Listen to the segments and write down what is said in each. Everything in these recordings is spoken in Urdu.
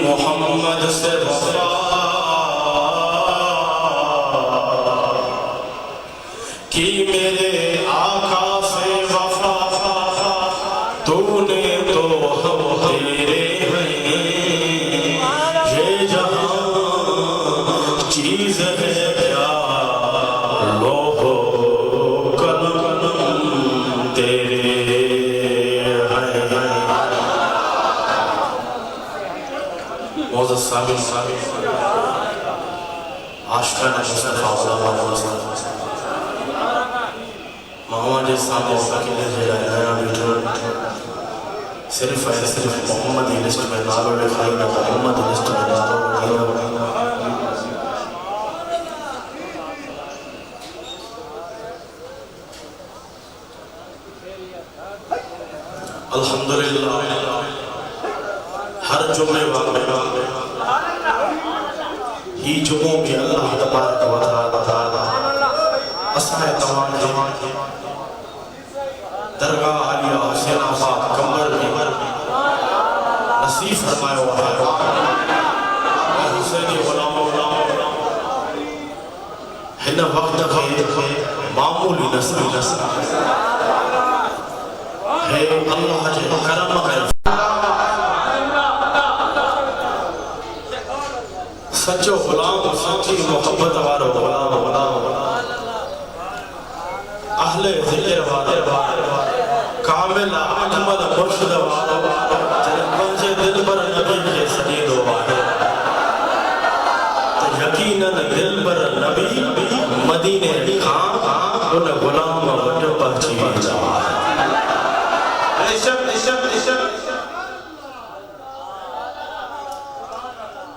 محمد سے وفا صابر عاشقان مصطفیٰ علامہ وسلم محمد اسلام موقع کے لئے جیلہ نیا بیٹھر صرف محمد لسٹ میں نالو لکھائی نہ محمد لسٹ میں نالو لکھائی الحمدللہ ہر جمعے واقع ہی جمعوں کی اللہ تبارک و تعالی اسماء تمام درگاہ علیہ حسین آباد کمبر میں نصیب فرمائے ہوا ہے حسینی غلام ہن وقت کے معمولی نسل ہے اللہ جے کرم ہے سچو غلام سچی محبت وارو غلام اہل ذکر وارو کامل اکمل مرشد وارو جنہیں پنجے دل پر نبی کے سجید وارو تو یقیناً دل پر نبی مدینے خان ان غلام وٹ پہنچی جاوا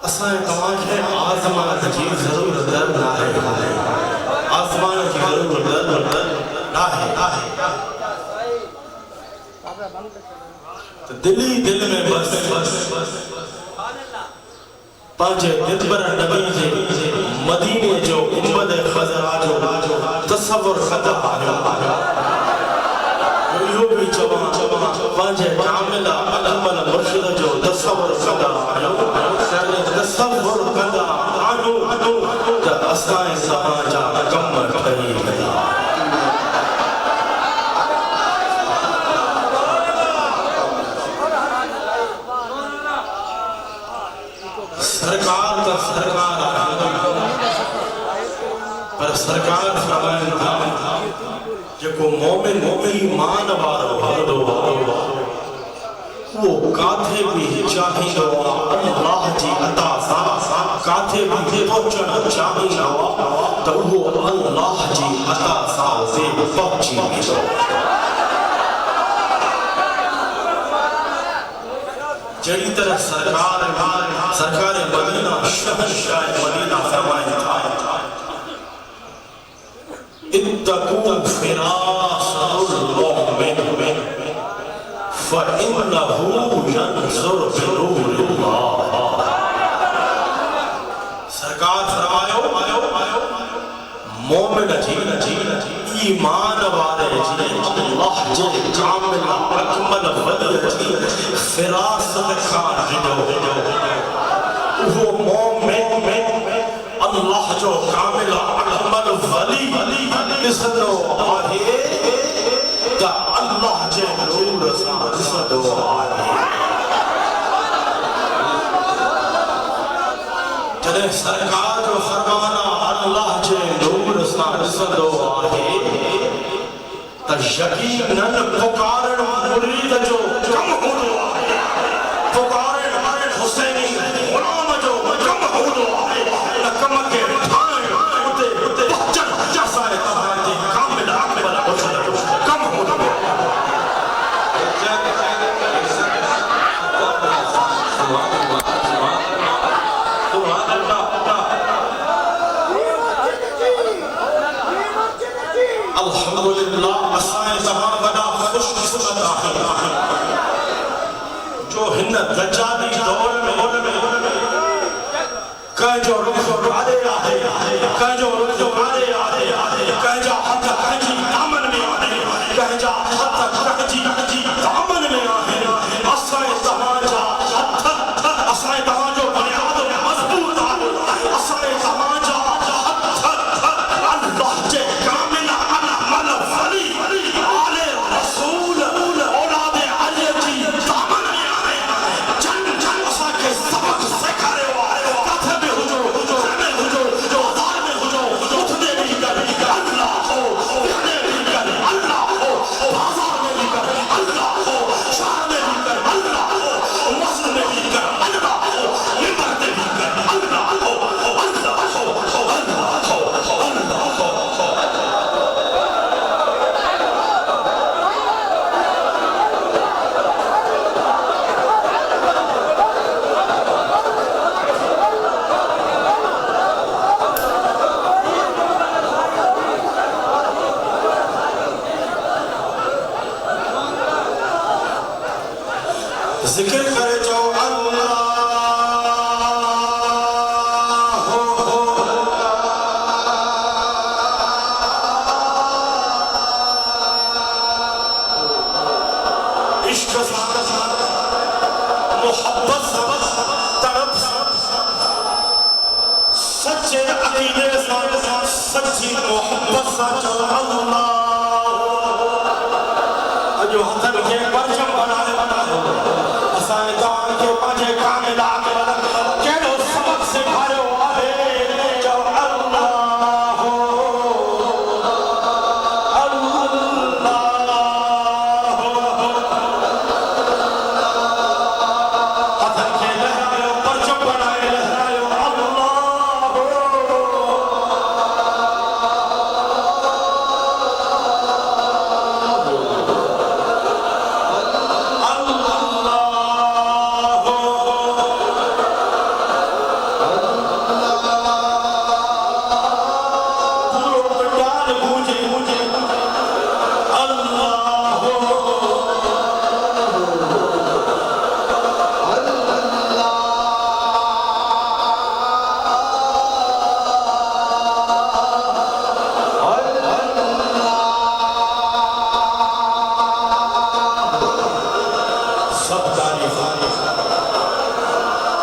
اسائیں تمام ہے آزمان کی ضرورت نہ ہے آزمان کی ضرورت نہ ہے دلی دل میں بس پانچے دل پر نبی جے مدینے جو امت خضرہ جو تصور خطا یوں بھی چوان پانچے کاملہ اکمل مرشد جو تصور خطا تصور خطا آنو تا اسائیں سہاں جا کمر کھئی گیا سرکار تا سرکار پر سرکار فرمائن تھا جکو مومن ایمان وارو وہ کاتھے بھی چاہی دوا اللہ جی عطا سا کاتھے بھی پہنچنا چاہی دوا تو وہ اللہ جی عطا سا سے پہنچی دوا جڑی طرح سرکار مدینہ شہنشاہ مدینہ فرمائن تھا اتقوا فراست المؤمن فإنه ينظر بنور اللہ سرکار فرمائیو مومن ایمان وارے اللہ جے کامل اکمل ولی فراست خان وہ مومن اللہ جو کامل اکمل ولی اسدو آہے تا اللہ جے نور اسدو آہے جنہیں سرکار جو فرمانا اللہ جے نور اسدو آہے تا یقیناً پکارن مرید جو کم ہو دو آہے پکارن حسینی غلام جو کم ہو دو آہے کم کے الحمدللہ اسائیں زمان بنا خوش قسمت آخر جو ہن دجالی دور میں کہیں جو رخ آدے کہیں جو رخ آدے کہیں جا حد کہیں دامن میں آدے کہیں جا حد کہیں دامن میں آدے اسائیں زمان جا اسائیں زمان جو بنیاد مضبوط اسائیں زمان جا اللہ جے کامل اکمل ولی آل رسول اولاد علی جی دامن میں آدے جن اسائیں کے سبق سکھارے ہوئے کاتھے میں ہجو میں ہجو جو ہزار میں ہجو اٹھنے بھی کر اللہ ہو بہنے بھی کر اللہ ہو بازار میں بھی کر اللہ ذکر کرے جو اللہ عشق محبت طرف سچے عقیدے سچی محبت سچ اللہ جو حسن کے پرچم بنائے اسائے دان کے پانچے کاملات کہڑو سبق سے بھارے آئے جو اللہ حسن کے لہرائے پرچم بنائے لہرائے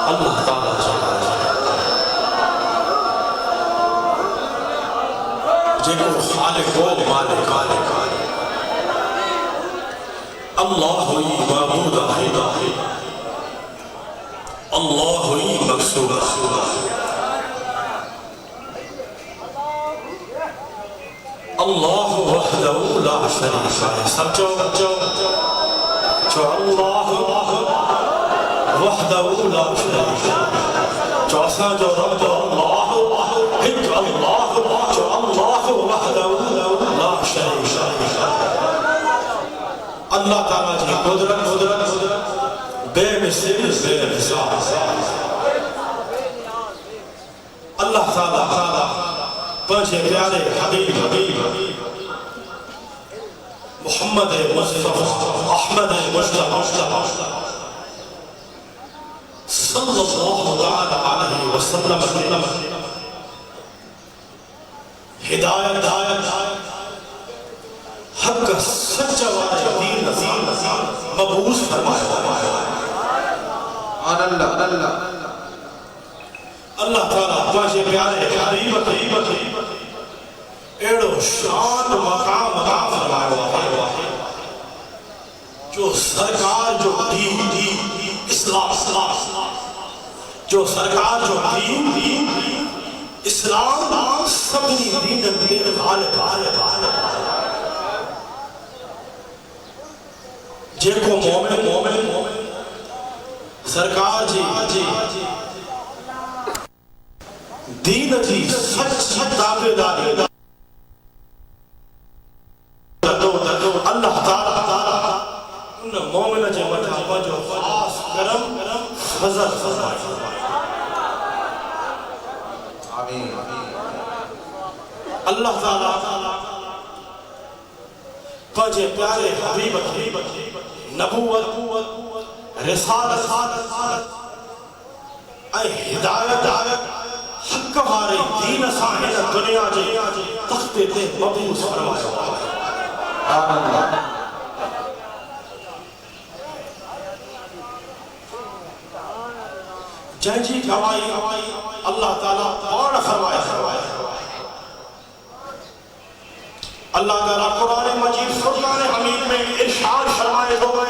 اللہ تعالیٰ جن کو خالق و مالک اللہ ہوئی معبود ہے اللہ ہوئی مقصود اللہ وحدہ لا شریک ہے سب جو اللہ وحدہ لا شریک چوسا جو رب اللہ ایک اللہ جو اللہ وحدہ لا شریک اللہ تعالیٰ جی قدرت بے مثل بے مثال اللہ تعالیٰ پنچے پیارے حبیب محمد مصطفیٰ احمد مصطفیٰ صلی اللہ علیہ وسلم ہدایت حق سچا والے دین مبعوث فرمایا اللہ تعالیٰ پانچے پیارے حبیب ایڑو شان مقام فرمایا جو سرکار جو دین اسلام جو سرکار جو دین اسلام سبنی دین غالب جے کو مومن سرکار جی دین جی سچ دعوے داری اللہ تعالیٰ ان مومن جے مٹھا پنجو خاص کرم فضل فرمائے آمین اللہ تعالیٰ پنجے پیارے حبیب نبوت رسالت اے ہدایت حق وارے دین ساں دنیا جے تختے تے مبعوث فرمایا آمین جن جی گواہی اللہ تعالیٰ اور فرمایا اللہ تعالیٰ قرآن مجید فرقان حمید میں ارشاد فرمائے دو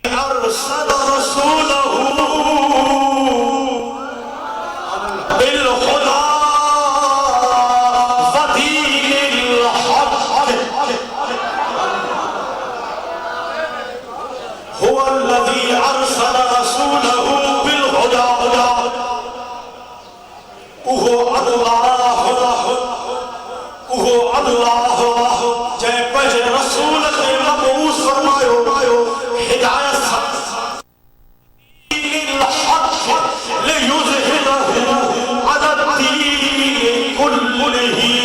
ارسل رسولہ بالہدی ودین الحق هو الذي ارسل رسوله بالهدى اللہ جے پجے رسول کے مبعوث فرمائیو ہدایت الحق لیظہرہ علی الدین کلہ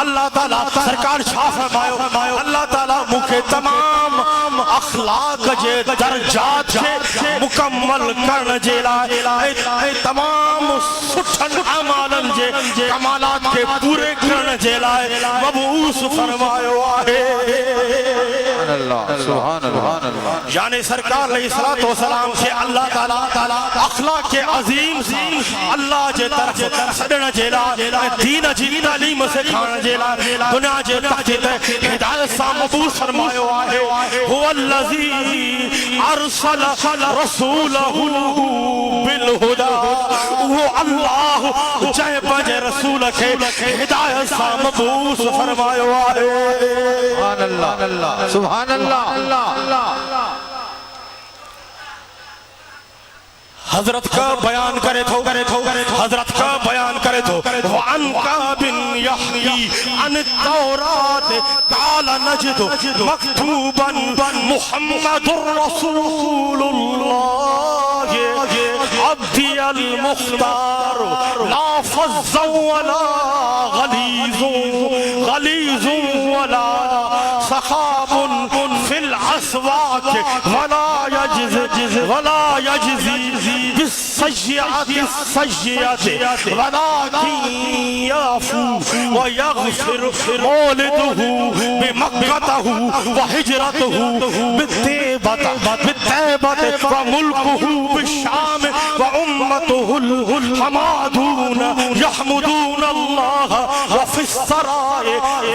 اللہ تعالیٰ سرکار شاہ فرمائے اللہ تعالیٰ مکھے تمام اخلاق جے درجات جے مکمل کرن جے لائے تمام سٹھن عمالن جے کمالات کے پورے کرن جے لائے مبعوث فرمائے آئے سبحان اللہ یعنی سرکار علیہ السلام سے اللہ تعالیٰ اخلاق کے عظیم اللہ جے طرف سڑن جیلا دین جی تعلیم سے کھان جیلا دنیا جے تحجید ہدایت سا مبعوث فرمائے آئے هو الذی ارسل رسولہ بالہدى وہ اللہ جائے پجے رسول کے ہدایت سا مبعوث فرمائے آئے سبحان اللہ سبحان اللہ حضرت کا بیان کرے تھو حضرت کا بیان کرے تھو وعن بن یحیی عن التورات قال نجد مکتوبا محمد رسول اللہ عبدی المختار لا فظ ولا غلیظ ولا سخاب فی الاسواق ولا یجزی بالسیئات السیئات ولكن يعفو ويغفر مولده بمكته وهجرته بالطيبة وملكه بالشام وأمته الحمادون يحمدون الله وفي السراء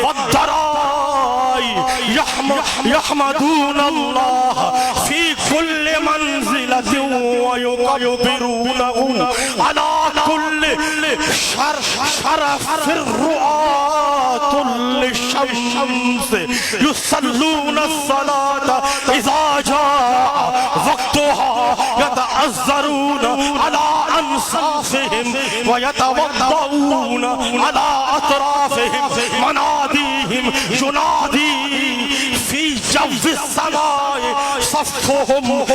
والضراء يحمدون الله في كل منزلة ويكبرونه على كل شرف الرؤاة للشمس يصلون الصلاة إذا جاء وقتها يتعذرون على أنصافهم ويتوضؤون على أطرافهم مناديهم ينادي في جو السماء صفهم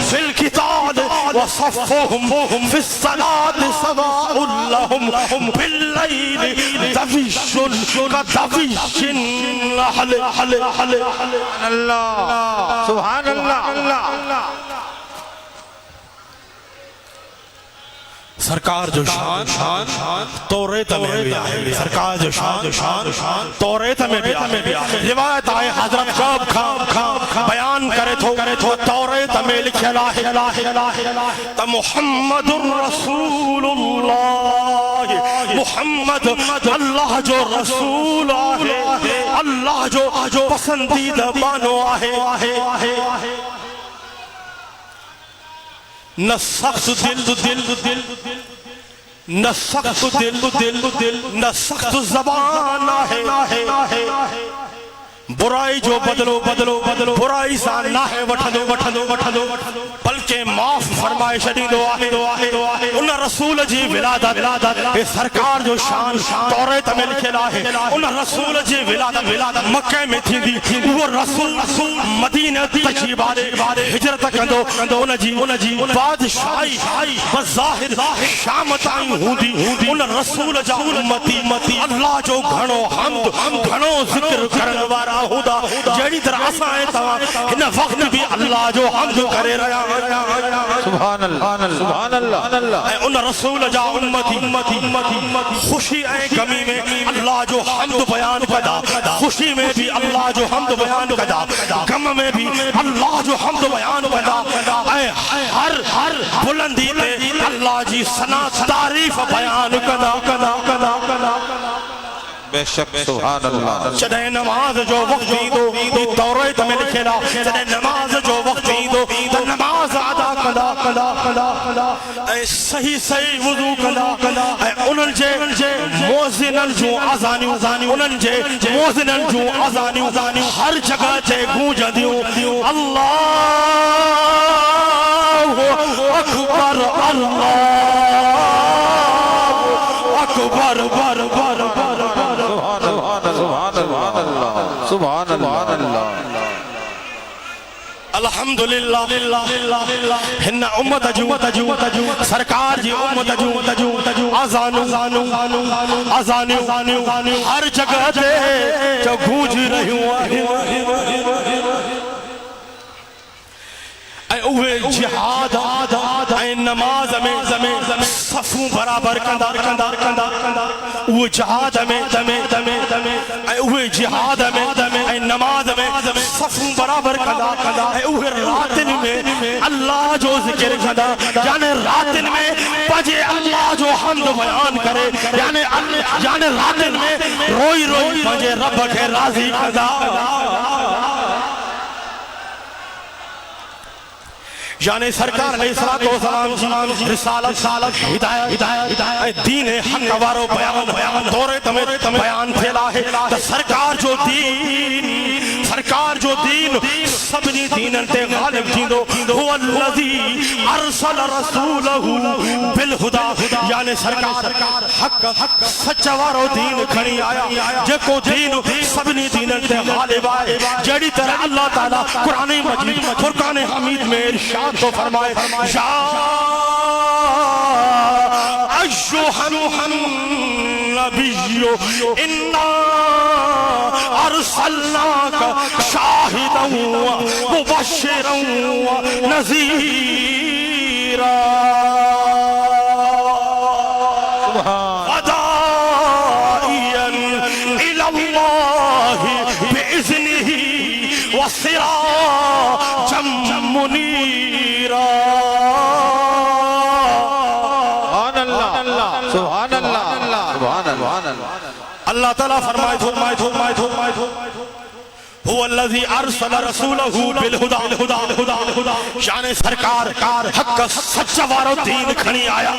في الكتاب وصفهم في الصلاة سواء لهم بالليل دفش كدفش النحل اللہ سبحان اللہ سرکار جو شان توریت میں بھی آئے سرکار جو شان توریت میں بھی آئے روایت آئے حضرت کب بیان کرے تھو توریت میں لکھے تا محمد رسول اللہ محمد اللہ جو رسول آئے اللہ جو پسندیدہ بانو آئے نہ سخت دل نہ سخت دل نہ سخت زبان ہے برائی جو بدلو برائی سا نہ ہے وٹھدو بلکہ معاف فرمائے شدیدو آئے انہ رسول جی ولادت سرکار جو شان توریت میں لکھے لائے انہ رسول جی ولادت مکہ میں تھی دی وہ رسول مدینہ تشریف آلے ہجرت کندو انہ جی بادشاہی بظاہر شام تائیں ہوں دی انہ رسول جا امتی اللہ جو گھنو حمد گھنو ذکر کرن وارا ہودا جڑی طرح آسائیں تھا انہ وقت بھی اللہ جو حمد کرے رہا سبحان اللہ اے انہ رسول جا امتی خوشی اے کمی میں اللہ جو حمد بیان کدا خوشی میں بھی اللہ جو حمد بیان کدا غم میں بھی اللہ جو حمد بیان کدا اے ہر بلندی تے اللہ جی ثنا تعریف بیان کدا بے شک سبحان اللہ چدے نماز جو وقت دو توریت میں لکھلا چدے نماز جو وقت دو تو نماز ادا کدا اے صحیح وضو کدا اے انن جے موزنن جو آزانیو انن جے موزنن جو آزانیو ہر جگہ تے گونج دیو اللہ اکبر سبحان اللہ الحمدللہ ہن امت جو سرکار جی امت جو آزانیوں ہر جگہ دے جو گونج رہیوں اے اوے جہاد اے نماز میں صفوں برابر کندہ اوے جہاد میں اے اوے جہاد میں اے نماز میں صفوں برابر کندہ اے اوے راتن میں اللہ جو ذکر کندہ یعنی راتن میں بجے اللہ جو حمد بیان کرے یعنی راتن میں روئی بجے رب کے راضی کندہ یعنی سرکار علیہ السلام جی رسالت ہدایت دین حق وارو بیان دورے تمہیں بیان پھیلا ہے تو سرکار جو دین سبنی دینن تے غالب تھیندو هو الذی ارسل رسولہ بالہدا یعنی سرکار حق سچا وارو دین کھڑی آیا جکو دین سبنی دینن تے غالب آئے جڑی طرح اللہ تعالیٰ قرآن مجید فرقان حمید میں ارشاد تو فرمائے یا ایھا النبی انا ارسلناک شاہدا مبشرا نذیرا وداعیا الی اللہ باذنہ وسراجا منیرا سبحان اللہ اللہ تعالیٰ فرمائے هو الذي ارسل رسوله بالهدى یعنی سرکار حق سچا وارو دین کھنی آیا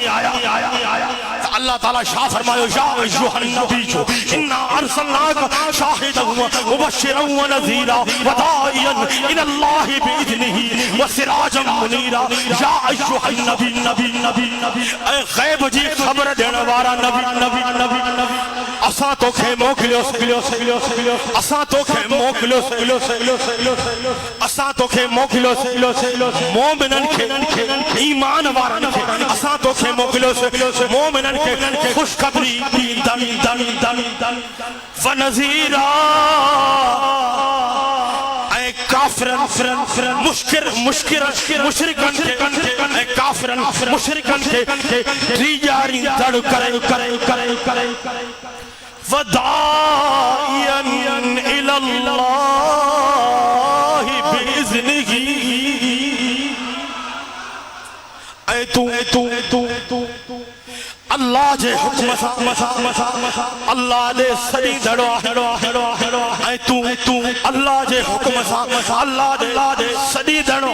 اللہ تعالیٰ شاہ فرمائے یا ایھا النبی انا ارسلناک شاہدا مبشرا ونذیرا وداعیا الی اللہ باذنہ وسراجا منیرا یا ایھا النبی اے غیب جی خبر دینے والا نبی اساں تو کھے موکلیو اساں تو کھے موکلیو اساں تو کھے موکلیو مومنن کے ایمان وارن کے اساں تو کھے موکلیو مومنن کے خوشخبری دن ونذیرا اے کافرن مشرکن کے اے کافرن مشرکن کے ریجاری دڑ کرے وداعیا الی اللہ باذنہ اے تو اللہ جے حکم اللہ دے سڑی دڑو اے تو اللہ جے حکم اللہ دے سڑی دڑو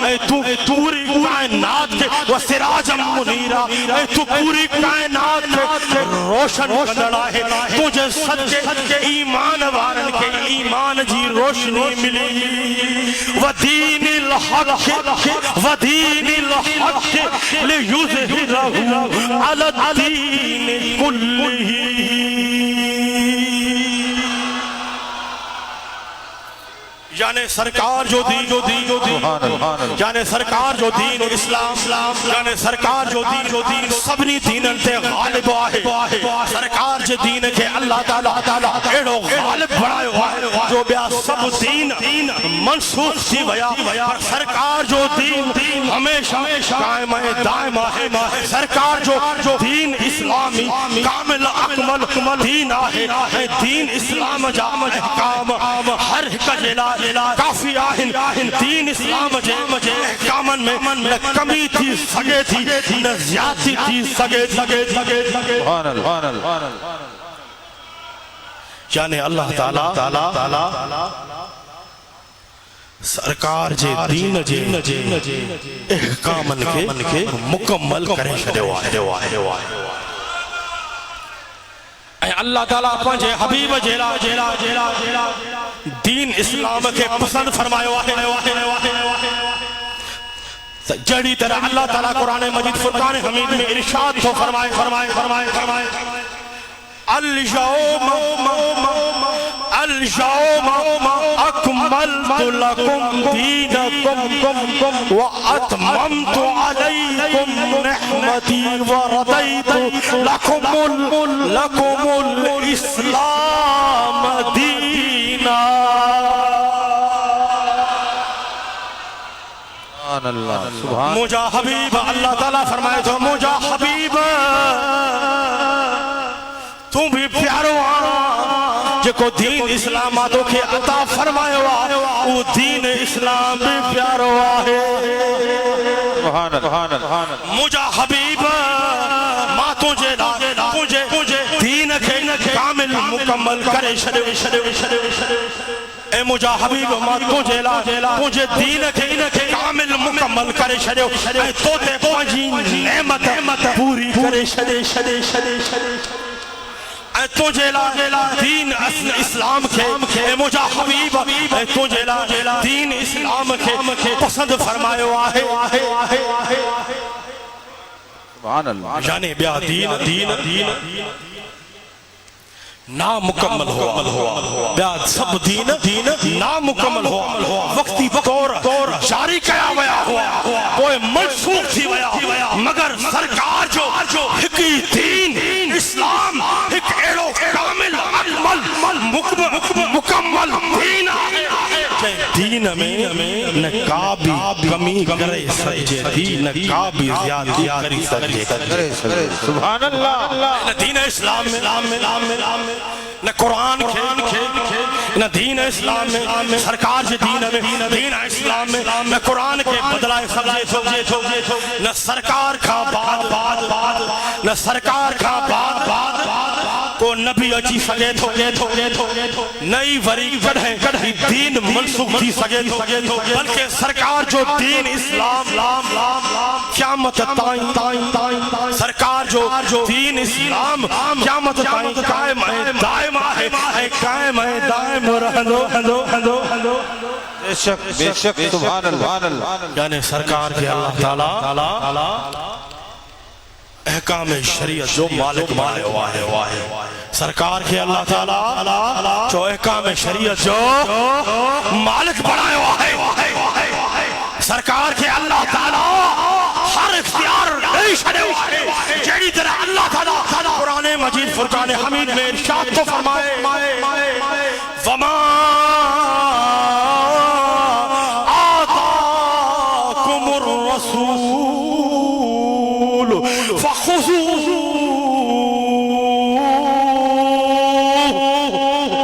اے تو پوری کائنات کے وسراج منیرا اے تو پوری کائنات کے روشن کندڑا ہے تجھے سچے ایمان وارن کے ایمان جی روشنی ملی ودین الحق لیظہرہ علی الدین کلہ یعنی سرکار جو دین یعنی سرکار جو دین اسلام یعنی سرکار جو دین سبنی دینن تے غالب آئے سرکار جو دین کے اللہ تعالیٰ ایڑو غالب بڑھائے ہوئے جو بیا سب دین منسوخ تھی ویا سرکار جو دین ہمیشہ قائم ہے دائم ہے سرکار جو دین اسلامی کامل اکمل دین ہے دین اسلام جا احکام ہر کجلا کافی آہن دین اسلام جے احکامن میں کمی تھی سگے تھی نہ زیادتی تھی سگے سبحان اللہ یعنی اللہ تعالیٰ سرکار جے دین جے احکامن کے مکمل کرے شدے آئے اے اللہ تعالیٰ پنجے حبیب جیلا دین اسلام کے پسند فرمائے جڑی طرح اللہ تعالیٰ قرآن مجید فرقان حمید میں ارشاد تو فرمائے اليوم اکملت اکملت لکم دینکم واتممت علیکم نعمتی وردیت لکم الاسلام دینا. سبحان اللہ سبحان مجھا حبیب اللہ تعالیٰ فرمائے تو مجھا حبیب تو بھی پیارو آنا جے کو دین اسلام آدھو کے عطا فرمائے وہ دین اسلام بھی پیارو آئے. سبحان اللہ مجھا حبیب ماں تجھے دین کے کامل مکمل کرے اے مجھا حبیب ماں تجھے دین کے کامل مکمل کرے اے توتے پانچی نعمت پوری کرے اے تجھے دین اسلام کے اے مجھا حبیب اے تجھے دین اسلام کے پسند فرمائے آہے. سبحان اللہ یعنی بیا دین نامکمل ہوا بیا سب دین نامکمل ہوا وقتی طور جاری کیا ویا ہوا کوئی منسوخ تھی ویا مگر سرکار جو حقی دین اسلام ایک ایڑو کامل مکمل دین آئے دین میں نکابی کمی کرے سجے دین نکابی زیادتی کری سجے. سبحان اللہ دین اسلام میں نہ قرآن نہ دین اسلام میں سرکار سے دین اسلام میں نہ قرآن کے بدلائے سبزے نہ سرکار کا بعد نہ سرکار کا بعد تو نبی اچھی سگے تھو نئی وری کڑھیں دین منسوخ تھی سگے تھو بلکہ سرکار جو دین اسلام قیامت تائیں سرکار جو دین اسلام قیامت تائیں قائم ہے دائم ہے قائم ہے دائم رہندو. بے شک سبحان اللہ. یعنی سرکار کے اللہ تعالی احکام شریعت جو مالک بنائے ہوا ہے سرکار کے اللہ تعالی جو احکام شریعت جو مالک بنائے ہوا ہے سرکار کے اللہ تعالی ہر اختیار نہیں چھڑے ہوا ہے جیڑی طرح اللہ تعالی قرآن مجید فرقان حمید میں ارشاد تو فرمائے وما آتاکم الرسول فخذوه.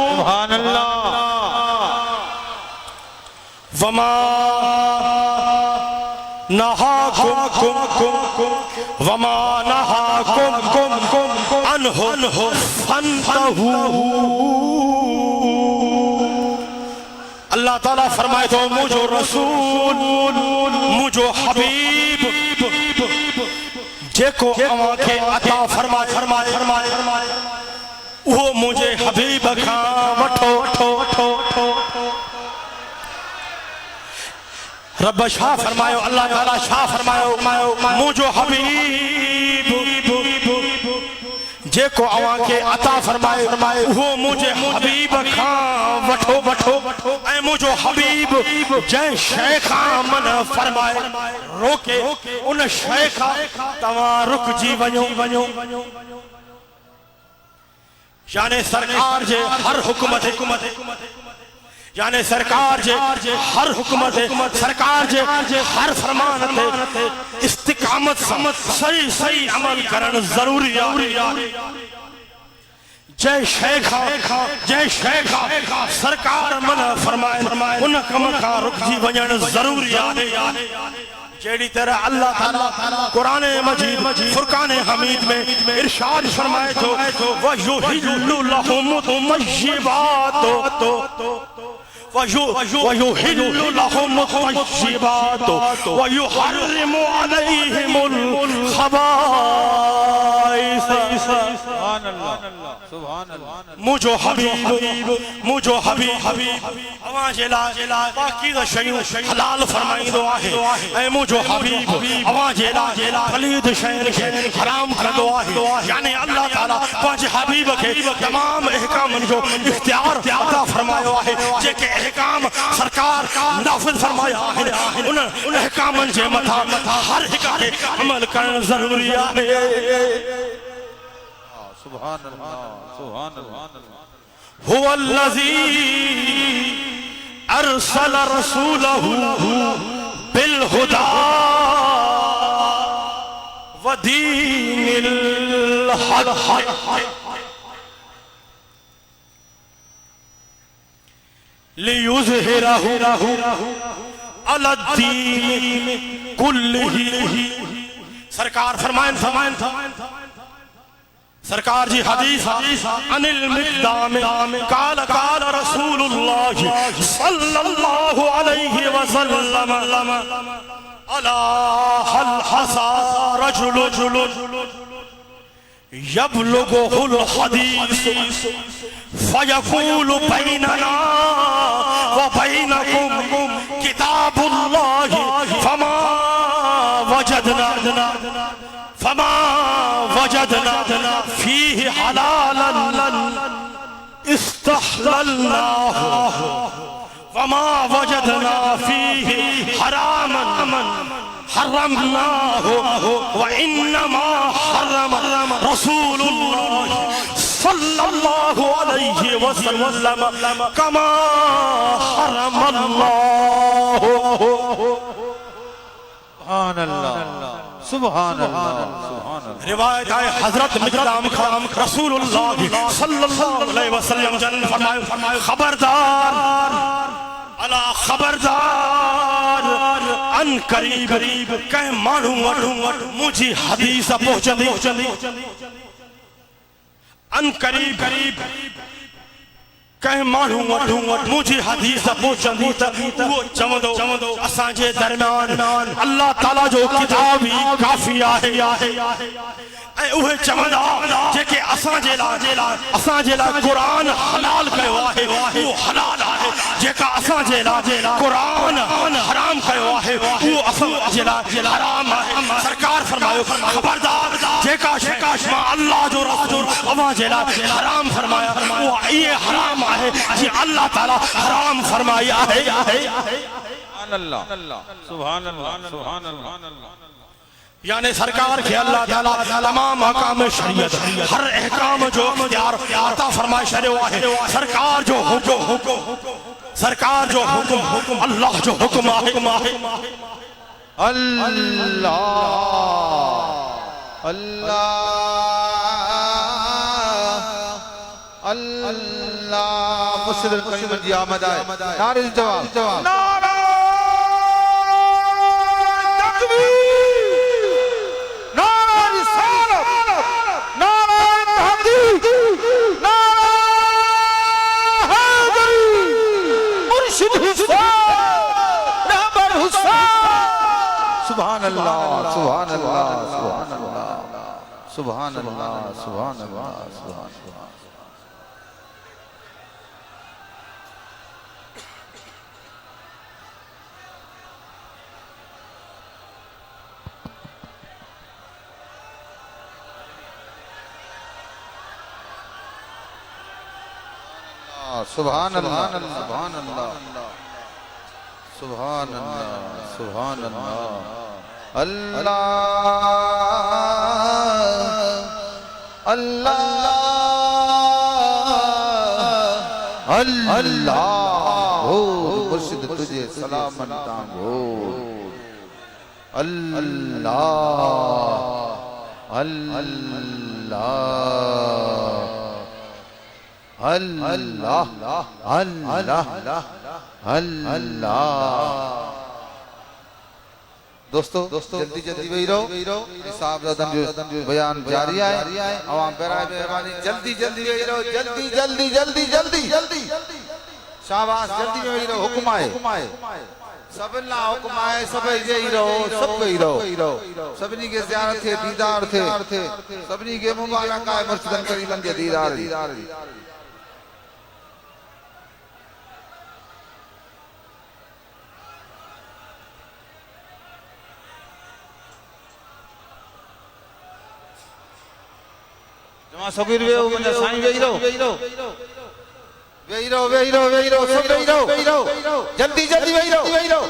سبحان اللہ وما نہاکم عنہ فانتہوا. اللہ تعالیٰ فرمائے تو مجھو رسول مجھو حبیب جے کو اما کے عطا فرمائے وہ مجھے حبیب کھاں وٹھو رب شاہ فرمائے اللہ تعالیٰ شاہ فرمائے مجھو حبیب جے کو اما کے عطا فرمائے وہ مجھے حبیب کھاں وٹھو اے مجھو حبیب جے شیخ من فرمائے روکے ان شیخ تمہاں رک جی ونیو. یعنی سرکار جے ہر حکومت یعنی سرکار جے ہر حکومت سرکار جے ہر فرمان استقامت صحیح عمل کرن ضروری ہے. جے شیخ سرکار من فرمائے ان کم کا رک جی ونجن ضروری ہے. جیڑی طرح اللہ تعالیٰ قرآن مجید فرقان حمید میں ارشاد فرمائے تو وَيُحِلُّ لَهُمُ الطَّيِّبَاتُ وَيُحِلُّ لَهُمُ الطَّيِّبَاتُ وَيُحَرِّمُ عَلَيْهِمُ الْخَبَائِثَ. سبحان اللہ سبحان اللہ. مجھو حبیب اواں جلا باقی دا شیوں حلال فرمائی دو آہے اے مجھو حبیب اواں جلا پلید شیئن حرام کر دو آہے. یعنی اللہ تعالیٰ پانچ حبیب کے تمام احکام جو اختیار عطا فرمائے آہے جے کہ احکام سرکار نافذ فرمایا ہے ان احکامن جے متھا ہر ایک عمل کرن ضروری ہے سبحان اللہ سبحان اللہ هو الذي ارسل رسوله بالهدى ودين الحق ليظهره على الدين كله سرکار فرمائیں سرکار جی حدیث عن المقدام قال قال رسول اللہ صلی اللہ علیہ وسلم الا هل حصى رجل يبلغه الحديث فيقول بيننا وبينكم كتاب الله فما وجدنا فيه حلالا استحللناه وما وجدنا فيه حراما حرمناه وإنما حرم رسول الله صلى الله عليه وسلم كما حرم الله سبحان اللہ سبحان اللہ روایت ہے حضرت مقدام خان رسول اللہ صلی اللہ علیہ وسلم جن فرمائے خبردار الا خبردار ان قریب کہیں مانوں مجھے حدیث پہنچندی ان قریب کہیں مانوں مجھے حدیث پہنچندی وہ چوندو اساں جے درمیان اللہ تعالیٰ جو کتابی کافی آہے اے اوہ چوندا جے کہ اساں جے لا قرآن حلال کہو آہے وہ حلال آہے جے کہ اساں جے لا قرآن حرام کہو آہے وہ اساں جے لا حرام آہے سرکار فرمائے خبردار جے کہ شما اللہ جو رسول اما جے لا حرام فرمایا وہ یہ حرام آہے جی اللہ تعالیٰ حرام فرمایا ہے سبحان اللہ سبحان اللہ سبحان اللہ یعنی سرکار کے اللہ تعالیٰ تمام احکام شریعت ہر احکام جو اختیار عطا فرمائے شریعہ ہے سرکار جو حکم اللہ جو حکم آئے اللہ اللہ اللہ مسجد قیم جی آمد آئے نعرہ جواب نعرہ تکبیر سبحان اللہ سبحان اللہ سبحان اللہ سبحان اللہ سبحان اللہ سبحان اللہ سبحان اللہ سبحان اللہ سبحان اللہ سبحان اللہ اللہ اللہ اللہ ہو مرشد تجھے سلام منتام ہو اللہ اللہ اللہ اللہ اللہ دوستو جلدی وہی رہو صاحب زدن جو بیان جاری ہے عوام پیرائے مہربانی جلدی شاباش جلدی وہی رہو حکم آئے سب اللہ حکم آئے سب ہی رہو سب وہی رہو سبنی کے زیارت تھے دیدار تھے سبنی کے مبارک آئے مرشدن قریبن کے دیدار جمع سبیر وے ہو منجا سائیں وے ہی رہو وہی رہو وہی رہو وہی رہو سب وہی رہو جلدی جلدی وہی رہو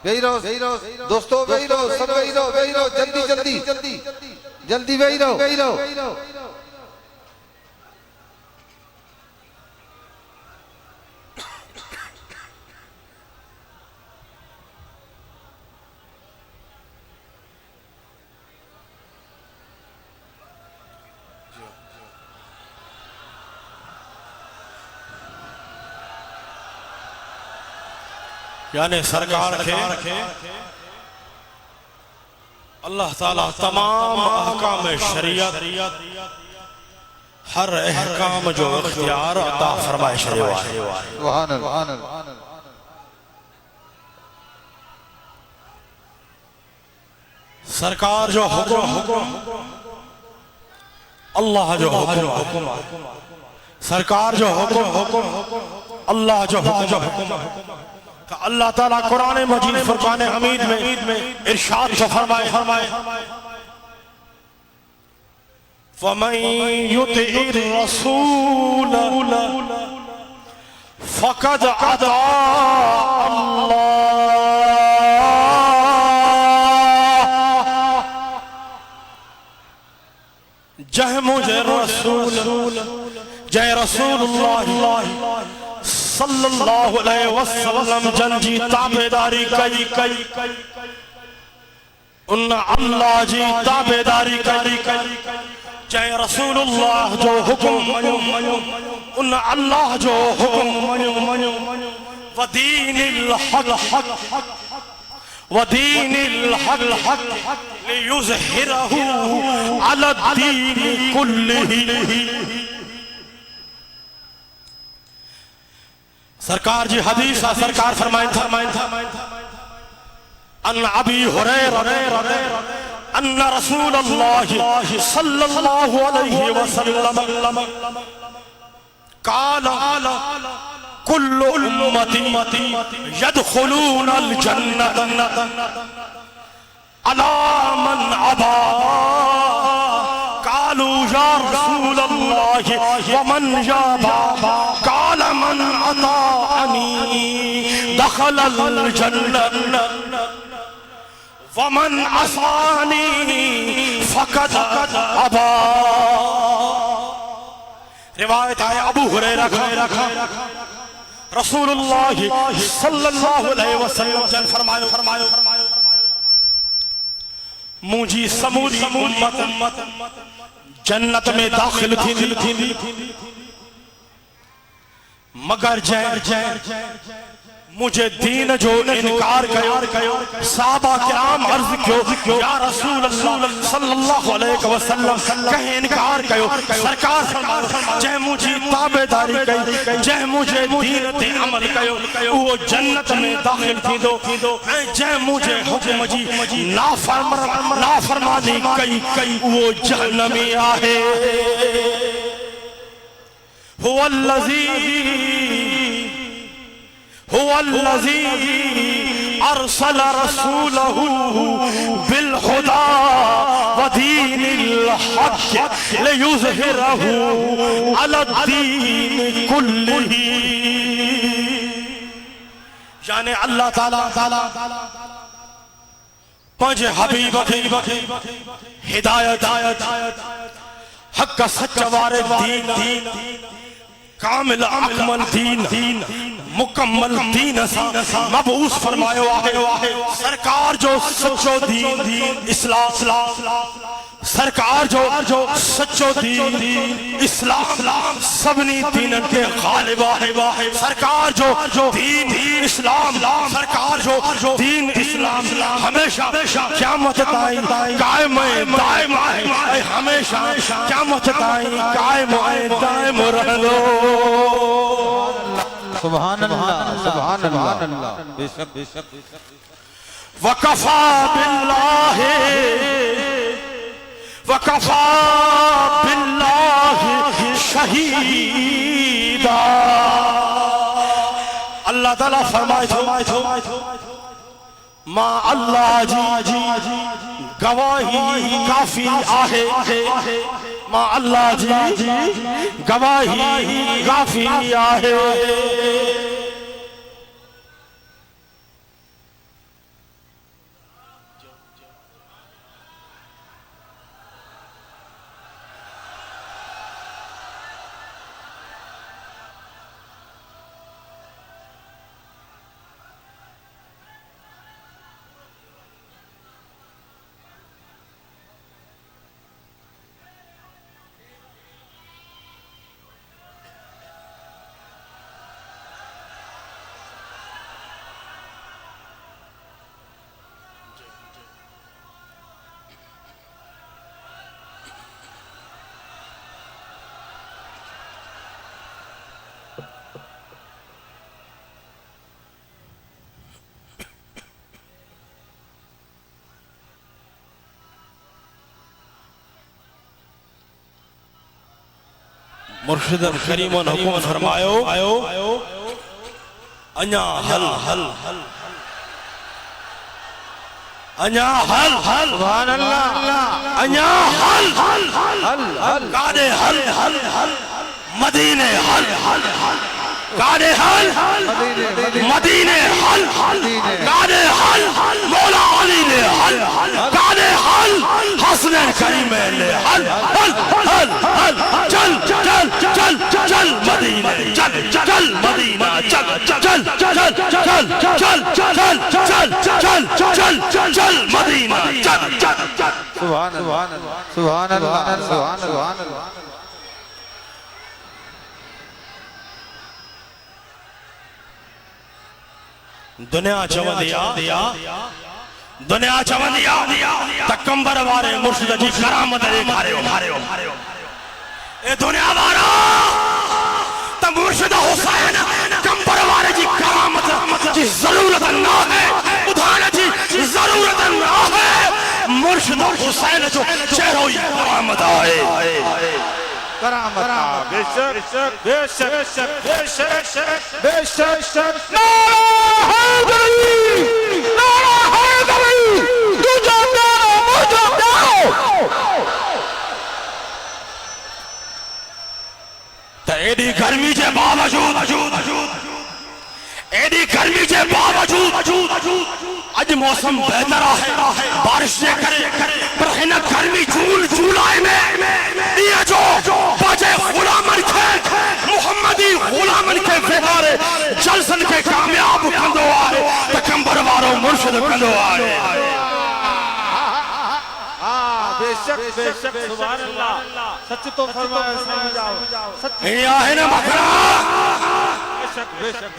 وہی رہو دوستو وہی رہو سب وہی رہو جلدی جلدی جلدی وہی رہو یعنی سرکار کے اللہ تعالیٰ تمام احکام شریعت ہر احکام جو اختیار عطا فرمائے سبحان اللہ سرکار جو حکم اللہ جو حکم سرکار جو حکم اللہ جو حکم کہ اللہ تعالیٰ قرآن مجید فرقان حمید میں ارشاد تو فرمائے وَمَن يُطِعِ الرَّسُولَ فَقَدْ أَطَاعَ اللَّهَ جہ مجھے رسول اللہ صلی اللہ علیہ وسلم جن جی تابداری کئی ان اللہ جی تابداری کئی جائے رسول اللہ جو حکم ان اللہ جو حکم ودین الحق لیظہرہ علی الدین کلہ سرکار جی حدیث سرکار فرمائیں تھا ان ابی ہریرہ ان رسول اللہ صلی اللہ علیہ وسلم قال کل امتی یدخلون الجنة علی من ابا قالوا یا رسول اللہ ومن یابا قال من اطاعنی دخل الجنة ومن عصانی فقد ابا روایت ہے ابو ہریرہ رسول اللہ صلی اللہ علیہ وسلم جن فرمائے مجھے سموری امت جنت میں داخل تھی مگر مجھے دین جو انکار کیو صحابہ کرام عرض کیو یا رسول اللہ صلی اللہ علیہ وسلم کہیں انکار کیو سرکار فرمائے جہ مجھے تابداری کئی جہ مجھے دین تے عمل کیو وہ جنت میں داخل تھی دو جہ مجھے حکم جی نافرمانی کئی وہ جہنمی آہے هو الذي أرسل رسوله بالهدى ودين الحق ليظهره على الدين كله یعنی اللہ تعالیٰ پنج حبیب ہدایت حق کا سچا وارد دین کامل اکمل دین مکمل دین مبعوث فرمائے واہے سرکار جو سچو دین اسلام سرکار جو سچو دین اسلام سبنی دین کے غالب ہے سرکار جو دین اسلام سرکار جو دین اسلام ہمیشہ قیامت تائیں قائم دائم ہے ہمیشہ قیامت تائیں قائم دائم رہو سبحان اللہ سبحان اللہ بے شک وکفا باللہ شہیدہ اللہ تعالیٰ فرمائے ما اللہ جی گواہی کافی آہے ماں اللہ جی گواہی کافی آہے مرشد کریم حکم فرمایو انیا حل انیا حل سبحان اللہ انیا حل کانے حل مدینے حل کانے حل مدینے حل کانے حل مولا علی نے حل کانے حل حسن کریم نے حل چل چل چل چل مدینہ چل مدینہ چل مدینہ سبحان اللہ سبحان اللہ سبحان اللہ دنیا چوندیا تکمبر وارے مرشد جی کرامت دکھارے اے دنیا وارا تا مرشد حسین کمبر وارے جی کرامت جی ضرورت نہ ہے ادھانا جی ضرورت نہ ہے مرشد حسین جو چہرو یہ کرامت آئے کرامت بے شک بے شک بے شک بے شک نعرہ حیدری نعرہ حیدری تجھے پیارو مجھے پیارو تا ایڈی گرمی جے باوجود ایڈی گرمی جے باوجود اج موسم بہتر ہے بارش سے کرے پر ہن گرمی جولائی میں یہ جو باجے غلامن کے محمدی غلامن کے فہارے جلسن کے کامیاب کندو آئے تکمبر وارو مرشد کندو آئے بے شک سبحان اللہ سچ تو فرمایا سمجھاؤ سچ یہ آئے نا مکرہ بے شک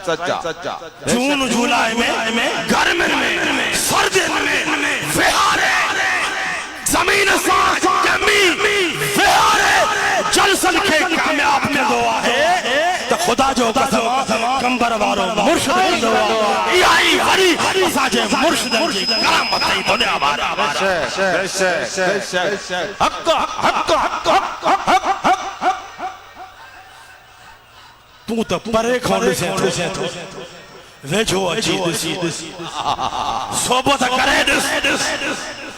سچا سچا جون جولائی میں گرمن میں سردن میں فہارے زمین سانچ جمی فہارے جلسن کے کامیاب میں دعا ہے تو خدا جو قسم کمبر وارو مرشد کی دعا یہ آئی غری ساجے مرشد کی کرامت ای دنیا بارا بے شک حق حق حق حق تو پرے کھوڑ سے ویجو اچھی دسی صحبت کرے دس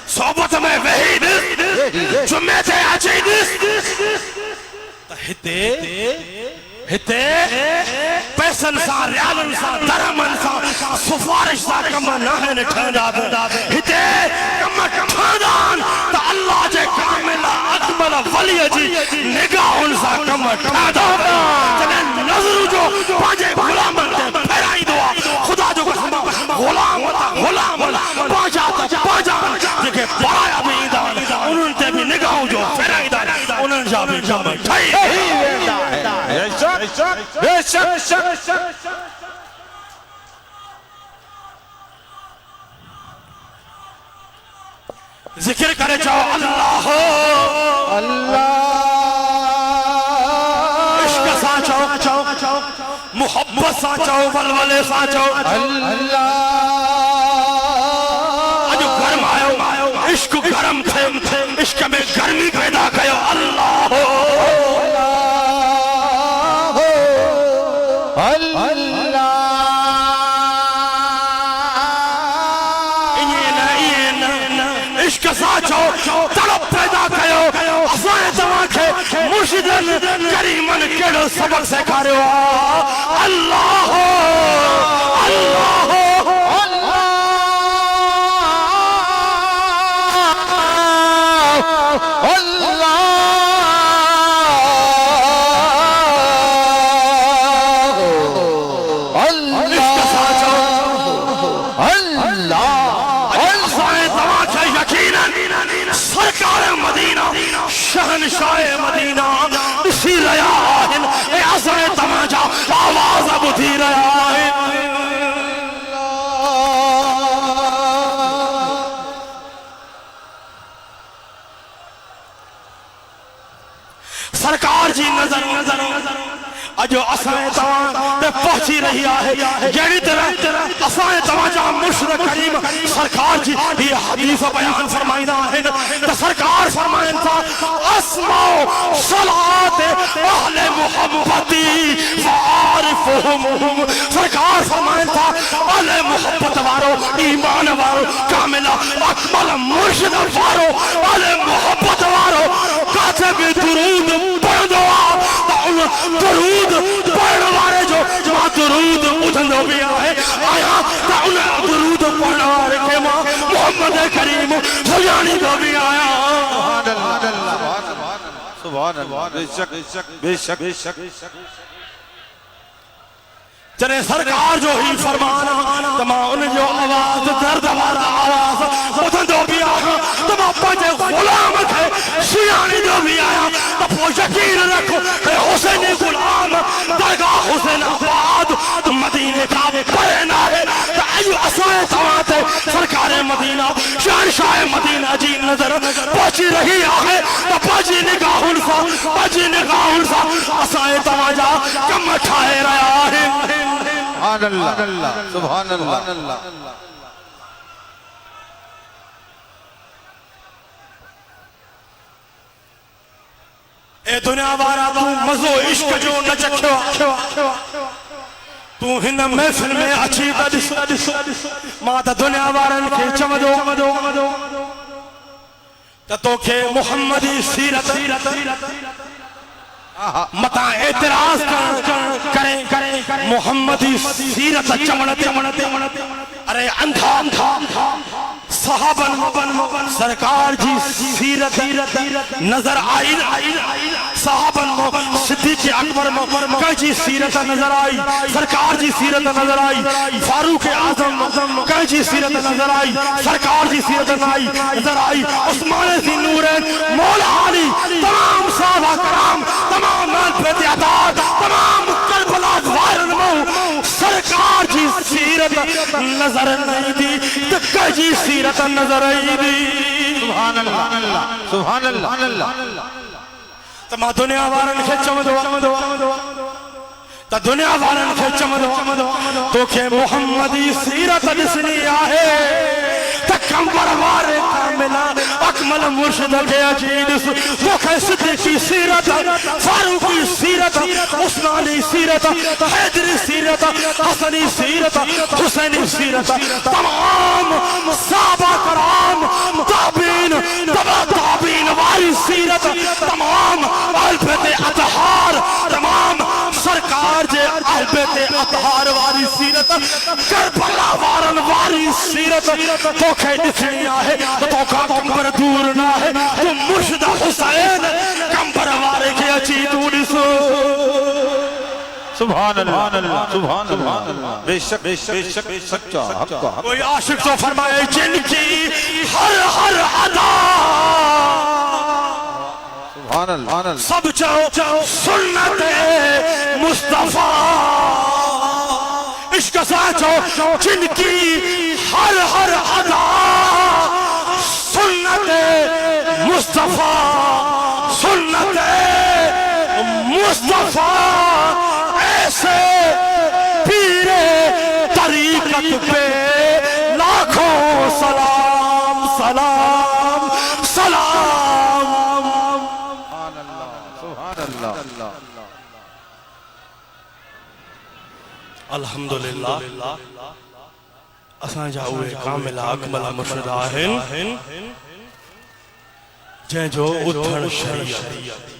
صحبت میں وہی دس جمعے سے اچھی دس ہتے پیسن سا ریالن سا درمن سا سفارش سا کم ناہن ٹھنداد ہتے کم ٹھندان تا اللہ جے کامل اکمل ولی جی نگاہن سا کم ٹھنداد چلیں نظر جو پانچے غلامن تے پھیرائی دعا خدا جو قسم غلام پانچا جکے پڑھایا بھی دان انہوں تے بھی نگاہوں جو پھیرائی دان انہوں جا بھی کم ٹھائی بے شک ذکر کرے جاؤ اللہ اللہ عشق سانچو محبت سانچو ولولے سانچو اللہ آج گرم آئو عشق گرم تھے عشق میں گرمی پیدا کرو اللہ مرشدن کریمن کیڑو سبق سکھاریو اللہ اللہ شہنشاہ مدینہ اسی ریا ہے اے عصر تماجا آواز اب تھی ریا ہے سرکار جی نظر اجو اسائیں تمام پہ پہنچی رہی ہے یعنی طرح اسائیں تماجا مرشد کریم سرکار جی یہ حدیث بیان فرمائیدہ ہے تو سرکار فرمائن تھا اسماء صلاة اہل محبتی فعارفهم سرکار فرمائن تھا اہل محبت وارو ایمان وارو کاملہ اکمل مرشد وارو اہل محبت وارو کاتب درود پڑھ دعا درود پڑھنے والے جو درود ادھندو بھی آئے آیا تا انہیں درود پڑھنے والے کے ماں محمد کریم سجانی کو بھی آیا سبحان اللہ بے شک چلے سرکار جو ہی فرمانا تمام ان جو آواز درد والا آواز ادھندو بھی آیا تمام پانچے غلام تھے سیانی جو بھی آیا تب وہ یقین رکھو کہ حسین غلام درگاہ حسین آباد مدینے کا پڑھنا ہے کہ ایو اسائیں سواتے سرکار مدینہ شہنشاہ مدینہ جی نظر پہنچی رہی ہے تب پاجی نگاہ انسا اسائیں تواجہ کم اٹھائے رہا ہے سبحان اللہ اے دنیا وارا تو مزو عشق جو نہ چکھو تو ہن محفل میں اچھی بدس ماں تا دنیا وارن کے چمدو تا تو کہ محمدی سیرت متا اعتراض کریں محمدی سیرت چمڑتے ارے اندھا صحابن سرکار جی سیرت نظر آئی صحابن صدیق اکبر کہیں سیرت نظر آئی سرکار جی سیرت نظر آئی فاروق اعظم کہیں سیرت نظر آئی سرکار جی سیرت نظر آئی عثمان ذی نورین مولا علی تمام صحابہ کرام تمام مال پہ تعداد تمام کربلا وائرن مو سرکار جی سیرت نظر نہیں دی تو کہیں سیرت نظر آئی دی سبحان اللہ تما دنیا وارن کے چمدو تا دنیا وارن کے چمدو تو کہ محمدی سیرت دسنی آئے تا کمبر وارے کاملہ اکمل مرشد کے عجیدس تو کہ صدیقی سیرت فاروقی سیرت عثمانی سیرت حیدری سیرت حسنی سیرت حسینی سیرت تمام صحابہ کرام تابین تبا تابین واری سیرت تمام البت اطہار تمام سرکار جے البت اطہار واری سیرت کربلا وارن واری سیرت تو کہ دسنی آئے تو کا کمبر دور نہ ہے تو مرشد حسین کمبر وارے کے اچھی دونسو سبحان اللہ بے شک سچا حق کا کوئی عاشق تو فرمائے جن کی ہر ادا سبحان اللہ سب چاہو سنت مصطفیٰ عشق ساتھو جن کی ہر ادا سنت مصطفیٰ سنت مصطفیٰ ایسے پیرے طریقت پہ لاکھوں سلام سلام سلام سبحان اللہ الحمدللہ اسان جا ہوئے کاملہ اکملہ مرشد آہن جن جو اتھن شریعت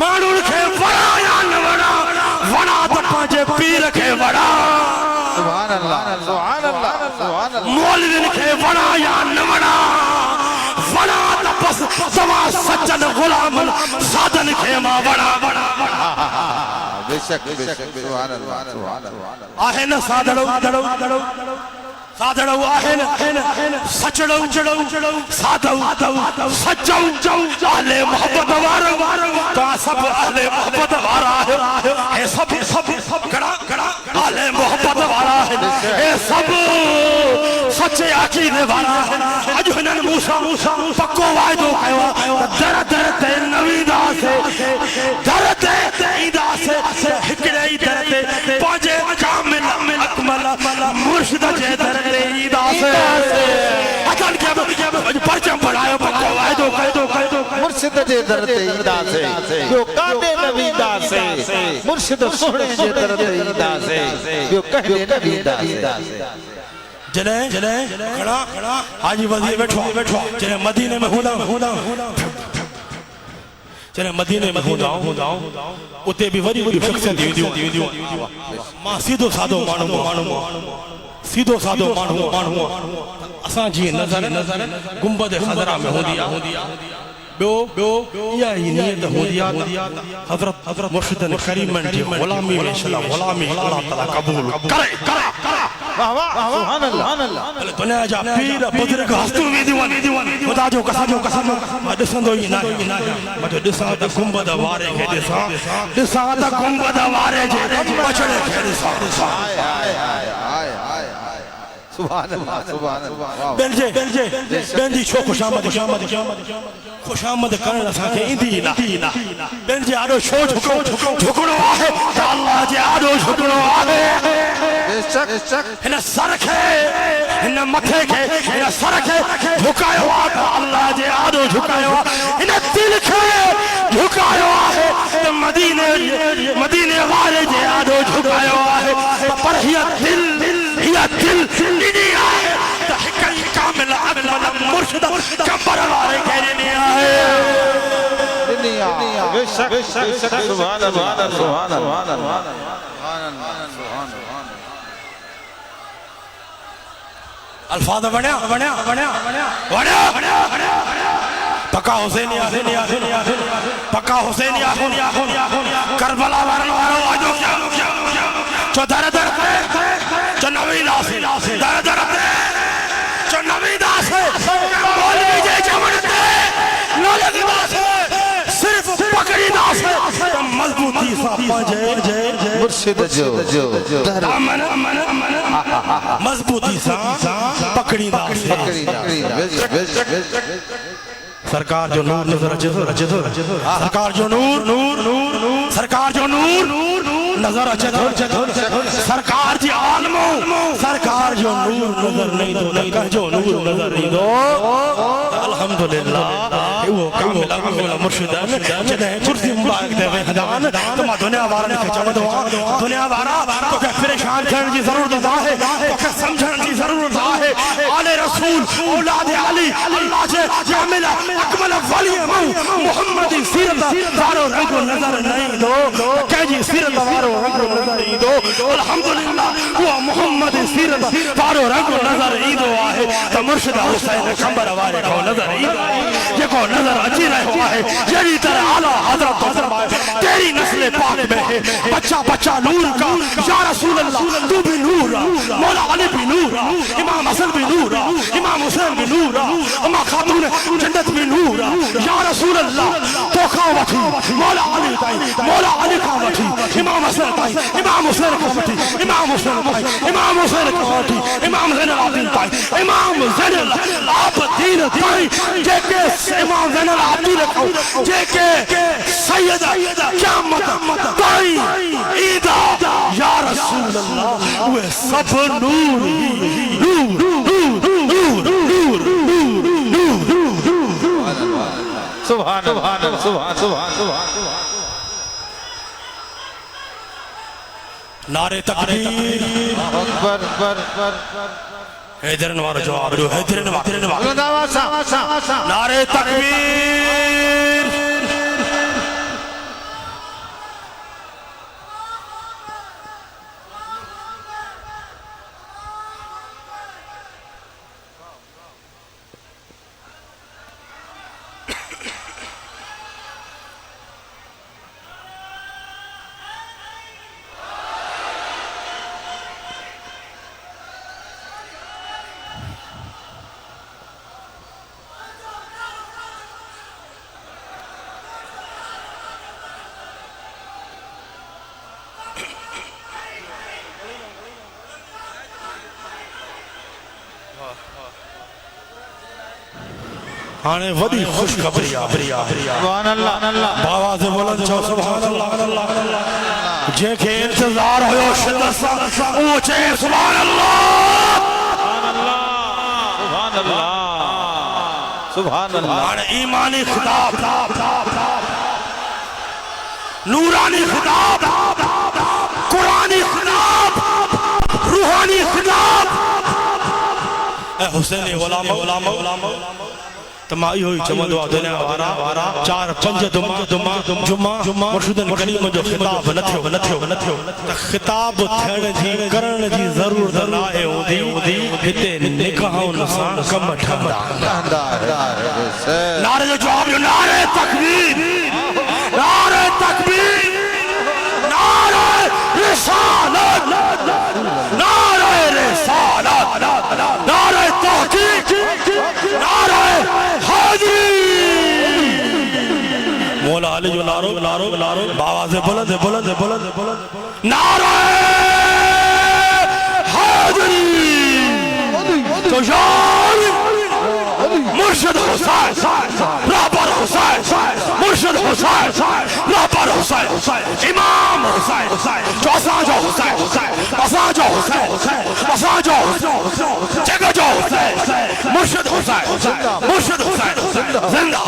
مانون کے وڑا یا نہ وڑا وڑا تو پانچے پیر کے وڑا سبحان اللہ سبحان اللہ سبحان اللہ مولوین کے وڑا یا نہ وڑا وڑا تو پس سوا سچن غلام سادن کے ماں وڑا بے شک سبحان اللہ سبحان اللہ آہے نا سادڑو سادڑو آہے نا سچڑو سادو سچو اہل محبت وارو تو سب اہل محبت وارا ہے اے سب گڑا اہل محبت وارا ہے اے سب سچے عقیدے وارا ہے اج ہنن موسیٰ پکو وعدو کہوا درد نویدہ سے درد ایدہ سے ہکڑے درد پانچے کامل اکمل مرشد جے درد ایدہ سے اکل کے پرچم پڑھائے پکو وعدو کہدو مرشد جے درد ایدہ سے جو کاٹے نویدہ سے مرشد سوڑے جے درد ایدہ سے جو کہتے نویدہ سے جنہیں کھڑا حاجی وزیر بیٹھو جنہیں مدینے میں ہوں چلے مدینے میں ہوں اتے بھی وری شخصیں دیوں ماں سیدھو سادھو مانو سیدھو سادھو مانو اسان جی نظر گنبد خضرہ میں ہوں دیا بیو یا ہی نیت ہوں دیا حضرت مرشد کریمن جی غلامی میں انشاءاللہ غلامی اللہ تعالیٰ قبول کرے سبحان اللہ دنیا جا پیر بزرگ ہستو میں دیوان خدا جو قسم میں ڈسندو ہی نہ میں ڈساں تا گنبد وارے کے ڈساں تا گنبد وارے جے بچڑے کے ڈساں سبحان اللہ بین جی چھو خوش آمد کرن اساں کے اندی نہ بین جی آڈو چھو جھکڑو آہے اللہ جی آڈو جھکڑو آہے ہن سر کے ہن متھے کے ہن سر کے جھکایو آتا اللہ جی آڈو جھکایو ہن دل کے جھکایو آہے مدینے والے جی آڈو جھکایو آہے پر ہی دل نہیں آئے تحقیق کامل عقل مرشد کمبر والے کہنے نہیں آئے بے شک سبحان اللہ سبحان اللہ الفاظ بنیا پکا حسینی پکا حسینی کربلا وارو آجو چو در چو نوید آسے در چو نوید آسے مولوی جے جمنتے نولد آسے صرف پکڑی آسے مضبوطی سا پانجے مرشد جو دامن مضبوطی سا پکڑی آسے سرکار جو نور نظر اچھے سرکار جو نور سرکار جو نور نظر اچھے سرکار جی عالموں سرکار جو نور نظر نہیں دو نکہ جو نور نظر نہیں دو الحمدللہ وہ کامل مرشدان جنہیں کرسی مبارک دے وحدان تمہا دنیا وارن کے چمدوان دنیا وارا تو کہ پریشان کرن جی ضرورت ہے تو کہ سمجھن جی ضرورت ہے آل رسول اولاد علی اللہ جے کامل اکمل ولی محمد سیرت وارو رنگ نظر نہیں دو کہ جی سیرت وارو رنگ نظر نہیں دو الحمدللہ وہ محمد سیرت وارو رنگ نظر نہیں دو آئے تو مرشد حسین کمبر وارے کو نظر نہیں دو یہ کو نظر اچھی رہے ہوا ہے جری طرح آلہ حضرت فرمائے تیری نسل پاک میں ہے بچہ نور کا یا رسول اللہ تو بھی نور مولا علی بھی نور امام حسن بھی نور امام حسین بھی نور امام خاتون جنت بھی نور یا رسول اللہ تو کھاوٹی مولا علی تائی مولا علی کھاوٹی امام حسن تائی امام حسین کھاوٹی امام حسین تائی امام حسین کھاوٹی امام زین العابدین تائی امام زین العابدین تائی جے کے امام زین العابدین کھاو جے کے سید قیامت تائی عیدہ یا رسول اللہ وہ سب نور نور نور نور سبحان اللہ سبحان نعرے تکبیر اکبر حیدرن وارو جواب دو حیدرن وارو نعرے تکبیر آنے وڈی خوش خبری سبحان اللہ بابا سے بلند چھو سبحان اللہ جے کے انتظار ہوئے شدت سا اونچے سبحان اللہ سبحان اللہ آنے ایمانی خطاب نورانی خطاب قرآنی خطاب روحانی خطاب اے حسینی غلام تمائی ہوئی چمد دنیا وارا چار پنج جمعہ مرشدن کریم جو خطاب نہ تھیو خطاب تھیڑ جی کرن جی ضرورت ناہے ہوندی ہتے نکاحوں نسان کم ٹھنڈا نعرے جو جواب جو نعرے تکبیر نعرے تکبیر نعرے رسالت نعرے رسالت نعرے تحقیق نعرے حاضری مولا علی جو لارو بابا سے بلند نعرہ حاضری تو یار مرشد حسین رہبر حسین مرشد حسین رہبر حسین امام حسین چوسان جو حسین بسان جو حسین جگہ جو حسین مرشد حسین زندہ